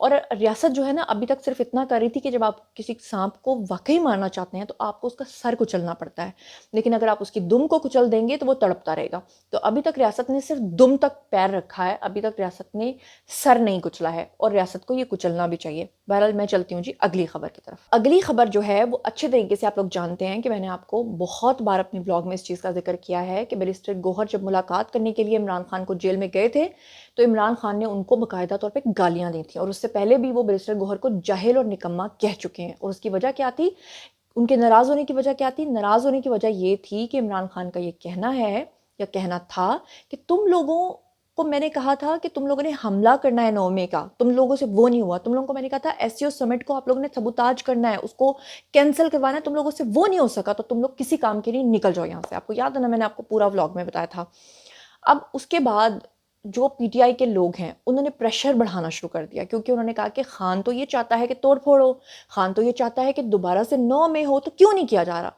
اور ریاست جو ہے نا ابھی تک صرف اتنا کر رہی تھی کہ جب آپ کسی سانپ کو واقعی مارنا چاہتے ہیں تو آپ کو اس کا سر کچلنا پڑتا ہے، لیکن اگر آپ اس کی دم کو کچل دیں گے تو وہ تڑپتا رہے گا۔ تو ابھی تک ریاست نے صرف دم تک پیر رکھا ہے، ابھی تک ریاست نے سر نہیں کچلا ہے، اور ریاست کو یہ کچلنا بھی چاہیے۔ بہرحال میں چلتی ہوں جی اگلی خبر کی طرف۔ اگلی خبر جو ہے وہ اچھے طریقے سے آپ لوگ جانتے ہیں کہ میں نے آپ کو بہت بار اپنی بلاگ میں اس چیز کا ذکر کیا ہے کہ بیرسٹر گوہر جب ملاقات کرنے کے لیے عمران خان کو جیل میں گئے تھے تو عمران خان نے ان کو باقاعدہ طور پہ گالیاں دی تھیں، اور اس سے پہلے بھی وہ بیرسٹر گوہر کو جاہل اور نکما کہہ چکے ہیں، اور اس کی وجہ کیا تھی؟ ان کے ناراض ہونے کی وجہ کیا تھی؟ ناراض ہونے کی وجہ یہ تھی کہ عمران خان کا یہ کہنا ہے یا کہنا تھا کہ تم لوگوں کو میں نے کہا تھا کہ تم لوگوں نے حملہ کرنا ہے 9 مئی کا، تم لوگوں سے وہ نہیں ہوا، تم لوگوں کو میں نے کہا تھا SCO سمٹ کو آپ لوگوں نے سبوتاج کرنا ہے، اس کو کینسل کروانا ہے، تم لوگوں سے وہ نہیں ہو سکا، تو تم لوگ کسی کام کے لیے نکل جاؤ یہاں سے۔ آپ کو یاد ہے نا، میں نے آپ کو پورا ولاگ میں بتایا تھا۔ اب اس کے بعد جو PTI کے لوگ ہیں انہوں نے پریشر بڑھانا شروع کر دیا، کیونکہ انہوں نے کہا کہ خان تو یہ چاہتا ہے کہ توڑ پھوڑ ہو، خان تو یہ چاہتا ہے کہ دوبارہ سے 9 مئی ہو، تو کیوں نہیں کیا جا رہا؟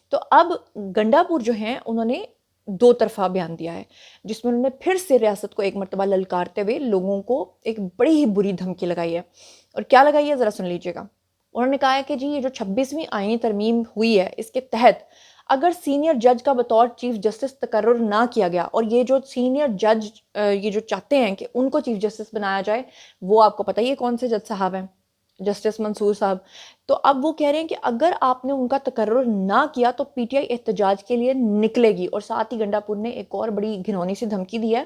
تو اب گنڈا پور جو ہیں انہوں نے دو طرفہ بیان دیا ہے، جس میں انہوں نے پھر سے ریاست کو ایک مرتبہ للکارتے ہوئے لوگوں کو ایک بڑی ہی بری دھمکی لگائی ہے۔ اور کیا لگائی ہے ذرا سن لیجیے گا۔ انہوں نے کہا ہے کہ جی یہ جو 26ویں آئینی ترمیم ہوئی ہے اس کے تحت اگر سینئر جج کا بطور چیف جسٹس تقرر نہ کیا گیا، اور یہ جو سینئر جج یہ جو چاہتے ہیں کہ ان کو چیف جسٹس بنایا جائے، وہ آپ کو پتہ ہی ہے کون سے جج صاحب ہیں، جسٹس منصور صاحب۔ تو اب وہ کہہ رہے ہیں کہ اگر آپ نے ان کا تقرر نہ کیا تو PTI احتجاج کے لیے نکلے گی، اور ساتھ ہی گنڈا پور نے ایک اور بڑی گھنونی سی دھمکی دی ہے۔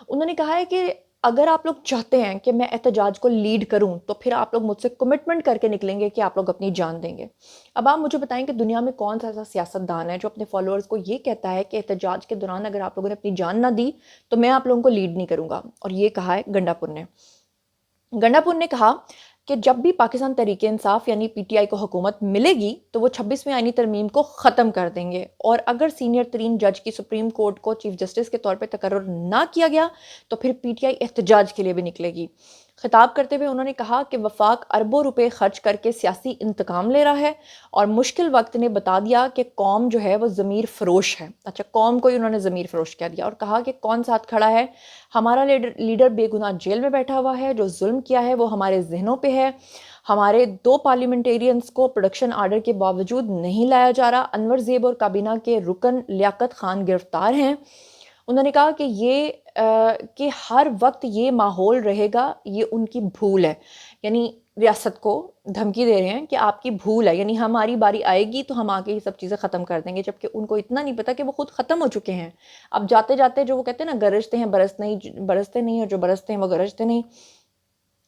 انہوں نے کہا ہے کہ اگر آپ لوگ چاہتے ہیں کہ میں احتجاج کو لیڈ کروں تو پھر آپ لوگ مجھ سے کمٹمنٹ کر کے نکلیں گے کہ آپ لوگ اپنی جان دیں گے۔ اب آپ مجھے بتائیں کہ دنیا میں کون سا ایسا سیاست دان ہے جو اپنے فالوورز کو یہ کہتا ہے کہ احتجاج کے دوران اگر آپ لوگوں نے اپنی جان نہ دی تو میں آپ لوگوں کو لیڈ نہیں کروں گا؟ اور یہ کہا ہے گنڈا پور نے۔ گنڈا پور نے کہا کہ جب بھی پاکستان تحریک انصاف یعنی PTI کو حکومت ملے گی تو وہ 26ویں آئینی ترمیم کو ختم کر دیں گے، اور اگر سینئر ترین جج کی سپریم کورٹ کو چیف جسٹس کے طور پہ تقرر نہ کیا گیا تو پھر PTI احتجاج کے لیے بھی نکلے گی۔ خطاب کرتے ہوئے انہوں نے کہا کہ وفاق اربوں روپے خرچ کر کے سیاسی انتقام لے رہا ہے، اور مشکل وقت نے بتا دیا کہ قوم جو ہے وہ ضمیر فروش ہے۔ اچھا، قوم کو ہی انہوں نے ضمیر فروش کہہ دیا، اور کہا کہ کون ساتھ کھڑا ہے؟ ہمارا لیڈر بے گناہ جیل میں بیٹھا ہوا ہے، جو ظلم کیا ہے وہ ہمارے ذہنوں پہ ہے۔ ہمارے 2 پارلیمنٹیرینز کو پروڈکشن آرڈر کے باوجود نہیں لایا جا رہا۔ انور زیب اور کابینہ کے رکن لیاقت خان گرفتار ہیں۔ انہوں نے کہا کہ ہر وقت یہ ماحول رہے گا، یہ ان کی بھول ہے، یعنی ریاست کو دھمکی دے رہے ہیں کہ آپ کی بھول ہے، یعنی ہماری باری آئے گی تو ہم آ کے یہ سب چیزیں ختم کر دیں گے، جبکہ ان کو اتنا نہیں پتا کہ وہ خود ختم ہو چکے ہیں۔ اب جاتے جاتے جو وہ کہتے ہیں نا، گرجتے ہیں برستے نہیں، اور جو برستے ہیں وہ گرجتے نہیں۔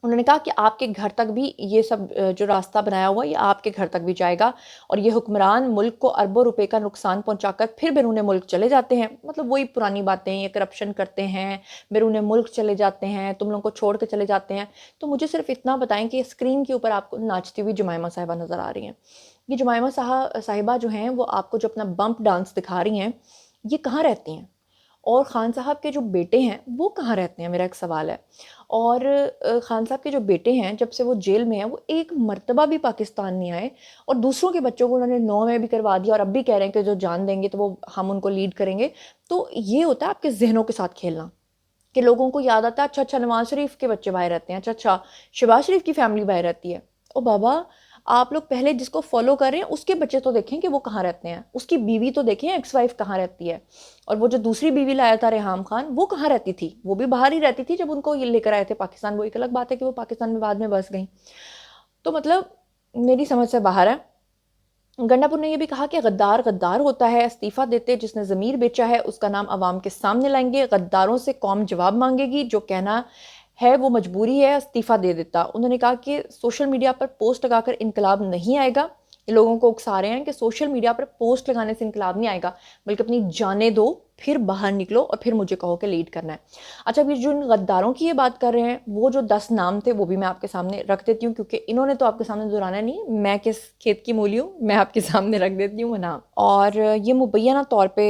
انہوں نے کہا کہ آپ کے گھر تک بھی یہ سب جو راستہ بنایا ہوا یہ آپ کے گھر تک بھی جائے گا، اور یہ حکمران ملک کو اربوں روپے کا نقصان پہنچا کر پھر بیرون ملک چلے جاتے ہیں، مطلب وہی پرانی باتیں، یہ کرپشن کرتے ہیں، بیرون ملک چلے جاتے ہیں، تم لوگوں کو چھوڑ کے چلے جاتے ہیں۔ تو مجھے صرف اتنا بتائیں کہ اسکرین کے اوپر آپ کو ناچتی ہوئی جمائمہ صاحبہ نظر آ رہی ہیں۔ یہ جمائمہ صاحبہ جو ہیں وہ آپ کو جو اپنا بمپ ڈانس دکھا رہی ہیں، یہ کہاں رہتی ہیں؟ اور خان صاحب کے جو بیٹے ہیں وہ کہاں رہتے ہیں؟ میرا ایک سوال ہے۔ اور خان صاحب کے جو بیٹے ہیں جب سے وہ جیل میں ہیں وہ ایک مرتبہ بھی پاکستان نہیں آئے، اور دوسروں کے بچوں کو انہوں نے 9 میں بھی کروا دیا، اور اب بھی کہہ رہے ہیں کہ جو جان دیں گے تو وہ ہم ان کو لیڈ کریں گے۔ تو یہ ہوتا ہے آپ کے ذہنوں کے ساتھ کھیلنا، کہ لوگوں کو یاد آتا ہے اچھا نواز شریف کے بچے باہر رہتے ہیں، اچھا شہباز شریف کی فیملی باہر رہتی ہے۔ او بابا، آپ لوگ پہلے جس کو فالو کر رہے ہیں اس کے بچے تو دیکھیں کہ وہ کہاں رہتے ہیں، اس کی بیوی تو دیکھیں، ایکس وائف کہاں رہتی ہے، اور وہ جو دوسری بیوی لایا تھا ریحام خان وہ کہاں رہتی تھی؟ وہ بھی باہر ہی رہتی تھی جب ان کو یہ لے کر آئے تھے پاکستان۔ وہ ایک الگ بات ہے کہ وہ پاکستان میں بعد میں بس گئیں۔ تو مطلب میری سمجھ سے باہر ہے۔ گنڈا پور نے یہ بھی کہا کہ غدار غدار ہوتا ہے، استعفیٰ دیتے جس نے ضمیر بیچا ہے اس کا نام عوام کے سامنے لائیں گے، غداروں سے قوم جواب مانگے گی، جو کہنا ہے وہ مجبوری ہے، استعفیٰ دے دیتا۔ انہوں نے کہا کہ سوشل میڈیا پر پوسٹ لگا کر انقلاب نہیں آئے گا، یہ لوگوں کو اکسا رہے ہیں کہ سوشل میڈیا پر پوسٹ لگانے سے انقلاب نہیں آئے گا، بلکہ اپنی جانیں دو، پھر باہر نکلو اور پھر مجھے کہو کہ لیڈ کرنا ہے۔ اچھا، پھر جو ان غداروں کی یہ بات کر رہے ہیں وہ جو 10 نام تھے وہ بھی میں آپ کے سامنے رکھ دیتی ہوں، کیونکہ انہوں نے تو آپ کے سامنے دہرانا نہیں، میں کس کھیت کی مولی ہوں، میں آپ کے سامنے رکھ دیتی ہوں وہ نام۔ اور یہ مبینہ طور پہ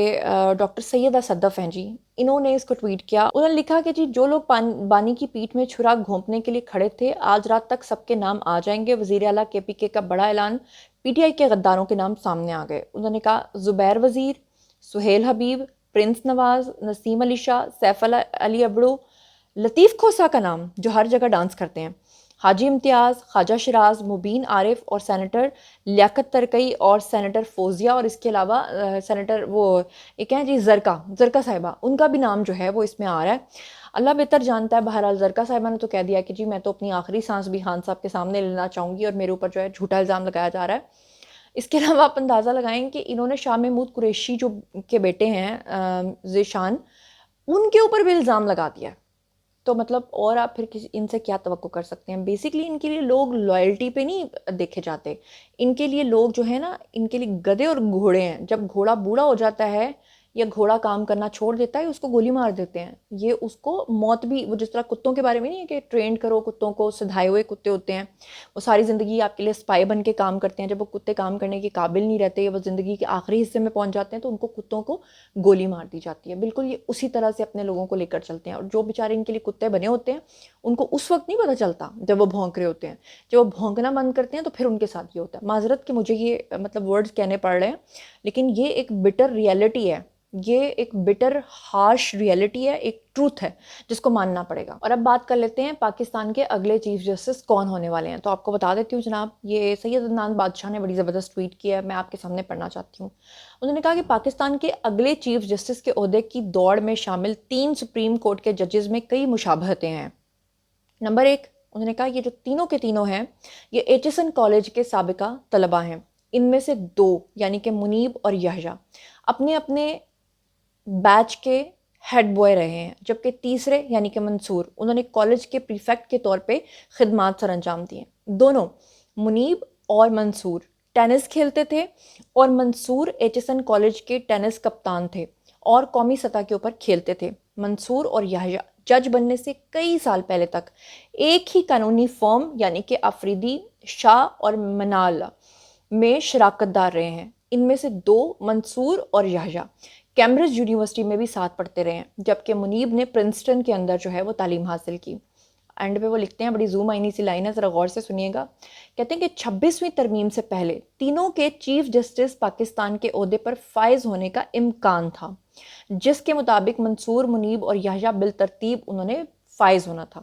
ڈاکٹر سیدہ صدف ہیں جی، انہوں نے اس کو ٹویٹ کیا۔ انہوں نے لکھا کہ جی جو لوگ بانی کی پیٹھ میں چھرا گھونپنے کے لیے کھڑے تھے آج رات تک سب کے نام آ جائیں گے۔ وزیر اعلیٰ KPK کا بڑا اعلان، PTI کے غداروں کے نام سامنے آ گئے۔ انہوں نے کہا زبیر وزیر، سہیل حبیب، پرنس نواز، نسیم علی شاہ، سیف علی ابڑو، لطیف کھوسا کا نام جو ہر جگہ ڈانس کرتے ہیں، حاجی امتیاز، خواجہ شیراز، مبین عارف اور سینیٹر لیاقت ترکئی اور سینیٹر فوزیہ، اور اس کے علاوہ سینیٹر وہ ایک ہیں جی زرکا صاحبہ، ان کا بھی نام جو ہے وہ اس میں آ رہا ہے۔ اللہ بہتر جانتا ہے، بہرحال زرکا صاحبہ نے تو کہہ دیا کہ جی میں تو اپنی آخری سانس بھی خان صاحب کے سامنے لینا چاہوں گی، اور میرے اوپر جو ہے جھوٹا الزام لگایا جا رہا ہے۔ اس کے علاوہ آپ اندازہ لگائیں کہ انہوں نے شاہ محمود قریشی جو کے بیٹے ہیں ذیشان، ان کے اوپر بھی الزام لگا دیا ہے۔ تو مطلب اور آپ پھر ان سے کیا توقع کر سکتے ہیں؟ بیسیکلی ان کے لیے لوگ لائلٹی پہ نہیں دیکھے جاتے، ان کے لیے لوگ جو ہے نا، ان کے لیے گدھے اور گھوڑے ہیں۔ جب گھوڑا بوڑھا ہو جاتا ہے یا گھوڑا کام کرنا چھوڑ دیتا ہے، اس کو گولی مار دیتے ہیں۔ یہ اس کو موت بھی، وہ جس طرح کتوں کے بارے میں نہیں ہے کہ ٹرینڈ کرو کتوں کو، سدھائے ہوئے کتے ہوتے ہیں، وہ ساری زندگی آپ کے لیے اسپائی بن کے کام کرتے ہیں۔ جب وہ کتے کام کرنے کے قابل نہیں رہتے، وہ زندگی کے آخری حصے میں پہنچ جاتے ہیں، تو ان کو کتوں کو گولی مار دی جاتی ہے۔ بالکل یہ اسی طرح سے اپنے لوگوں کو لے کر چلتے ہیں، اور جو بیچارے ان کے لیے کتے بنے ہوتے ہیں ان کو اس وقت نہیں پتہ چلتا جب وہ بھونک رہے ہوتے ہیں۔ جب وہ بھونکنا بند کرتے ہیں تو پھر ان کے ساتھ یہ ہوتا ہے۔ معذرت کہ مجھے یہ مطلب ورڈز کہنے پڑ رہے ہیں، لیکن یہ ایک بٹر ریئلٹی ہے، یہ ایک بٹر ہارش ریئلٹی ہے، ایک ٹروتھ ہے جس کو ماننا پڑے گا۔ اور اب بات کر لیتے ہیں پاکستان کے اگلے چیف جسٹس کون ہونے والے ہیں۔ تو آپ کو بتا دیتی ہوں جناب، یہ سید عدنان بادشاہ نے بڑی زبردست ٹویٹ کیا ہے، میں آپ کے سامنے پڑھنا چاہتی ہوں۔ انہوں نے کہا کہ پاکستان کے اگلے چیف جسٹس کے عہدے کی دوڑ میں شامل 3 سپریم کورٹ کے ججز میں کئی مشابہتیں ہیں۔ نمبر 1، انہوں نے کہا یہ جو تینوں کے تینوں ہیں یہ ایچسن کالج کے سابقہ طلبہ ہیں۔ ان میں سے 2 یعنی کہ منیب اور یحییٰ اپنے اپنے بیچ کے ہیڈ بوائے رہے ہیں، جبکہ تیسرے یعنی کہ منصور، انہوں نے کالج کے پریفیکٹ کے طور پہ خدمات سر انجام دیے۔ دونوں منیب اور منصور ٹینس کھیلتے تھے، اور منصور ایچسن کالج کے ٹینس کپتان تھے اور قومی سطح کے اوپر کھیلتے تھے۔ منصور اور یحییٰ جج بننے سے کئی سال پہلے تک ایک ہی قانونی فرم یعنی کہ آفریدی شاہ اور منال میں شراکت دار رہے ہیں۔ ان میں سے 2 منصور اور یحییٰ کیمبرج یونیورسٹی میں بھی ساتھ پڑھتے رہے ہیں، جبکہ منیب نے پرنسٹن کے اندر جو ہے وہ تعلیم حاصل کی۔ اینڈ پہ وہ لکھتے ہیں، بڑی زوم آئینی سی لائن ہے، ذرا غور سے سنیے گا۔ کہتے ہیں کہ 26ویں ترمیم سے پہلے تینوں کے چیف جسٹس پاکستان کے عہدے پر فائز ہونے کا امکان تھا، جس کے مطابق منصور، منیب اور یحییٰ بالترتیب انہوں نے فائز ہونا تھا۔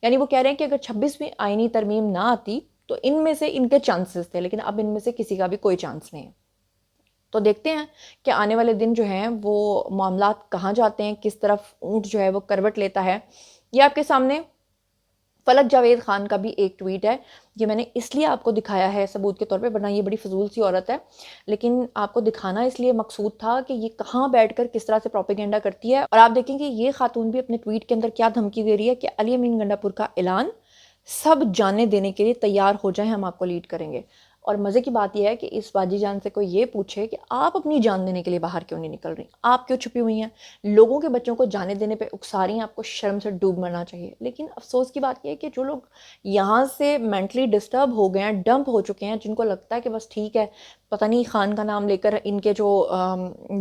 یعنی وہ کہہ رہے ہیں کہ اگر 26ویں آئینی ترمیم نہ آتی تو ان میں سے ان کے چانسز تھے، لیکن اب ان میں سے کسی کا بھی کوئی چانس نہیں ہے۔ تو دیکھتے ہیں کہ آنے والے دن جو ہیں وہ معاملات کہاں جاتے ہیں، کس طرف اونٹ جو ہے وہ کروٹ لیتا ہے۔ یہ آپ کے سامنے فلک جاوید خان کا بھی ایک ٹویٹ ہے، یہ میں نے اس لیے آپ کو دکھایا ہے ثبوت کے طور پہ، ورنہ یہ بڑی فضول سی عورت ہے، لیکن آپ کو دکھانا اس لیے مقصود تھا کہ یہ کہاں بیٹھ کر کس طرح سے پروپیگنڈا کرتی ہے۔ اور آپ دیکھیں کہ یہ خاتون بھی اپنے ٹویٹ کے اندر کیا دھمکی دے رہی ہے کہ علی امین گنڈا پور کا اعلان، سب جانے دینے کے لیے تیار ہو جائیں، ہم آپ کو لیڈ کریں گے۔ اور مزے کی بات یہ ہے کہ اس باجی جان سے کوئی یہ پوچھے کہ آپ اپنی جان دینے کے لیے باہر کیوں نہیں نکل رہی، آپ کیوں چھپی ہوئی ہیں، لوگوں کے بچوں کو جانے دینے پہ اکسا رہی ہیں، آپ کو شرم سے ڈوب مرنا چاہیے۔ لیکن افسوس کی بات یہ ہے کہ جو لوگ یہاں سے مینٹلی ڈسٹرب ہو گئے ہیں، ڈمپ ہو چکے ہیں، جن کو لگتا ہے کہ بس ٹھیک ہے، پتہ نہیں خان کا نام لے کر ان کے جو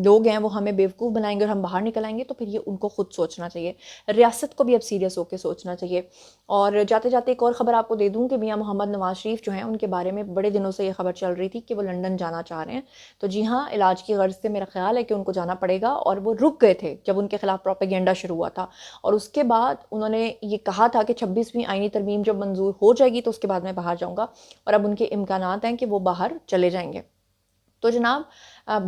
لوگ ہیں وہ ہمیں بیوقوف بنائیں گے اور ہم باہر نکل آئیں گے، تو پھر یہ ان کو خود سوچنا چاہیے، ریاست کو بھی اب سیریس ہو کے سوچنا چاہیے۔ اور جاتے جاتے ایک اور خبر آپ کو دے دوں کہ میاں محمد نواز شریف جو ہیں، ان کے بارے میں بڑے دنوں سے یہ خبر چل رہی تھی کہ وہ لنڈن جانا چاہ رہے ہیں۔ تو جی ہاں، علاج کی غرض سے میرا خیال ہے کہ ان کو جانا پڑے گا، اور وہ رک گئے تھے جب ان کے خلاف پروپیگنڈا شروع ہوا تھا، اور اس کے بعد انہوں نے یہ کہا تھا کہ 26ویں آئینی ترمیم جب منظور ہو جائے گی تو اس کے بعد میں باہر جاؤں گا، اور اب ان کے امکانات ہیں کہ وہ باہر چلے جائیں گے۔ تو جناب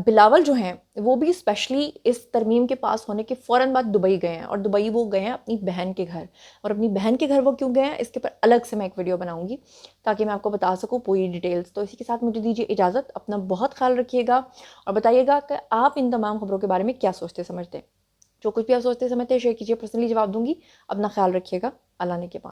بلاول جو ہیں وہ بھی اسپیشلی اس ترمیم کے پاس ہونے کے فوراً بعد دبئی گئے ہیں، اور دبئی وہ گئے ہیں اپنی بہن کے گھر، اور اپنی بہن کے گھر وہ کیوں گئے ہیں اس کے پر الگ سے میں ایک ویڈیو بناؤں گی تاکہ میں آپ کو بتا سکوں پوری ڈیٹیلز۔ تو اسی کے ساتھ مجھے دیجیے اجازت، اپنا بہت خیال رکھیے گا، اور بتائیے گا کہ آپ ان تمام خبروں کے بارے میں کیا سوچتے سمجھتے ہیں۔ جو کچھ بھی آپ سوچتے سمجھتے ہیں شیئر کیجیے، پرسنلی جواب دوں گی۔ اپنا خیال رکھیے گا، اللہ نے کے پاس۔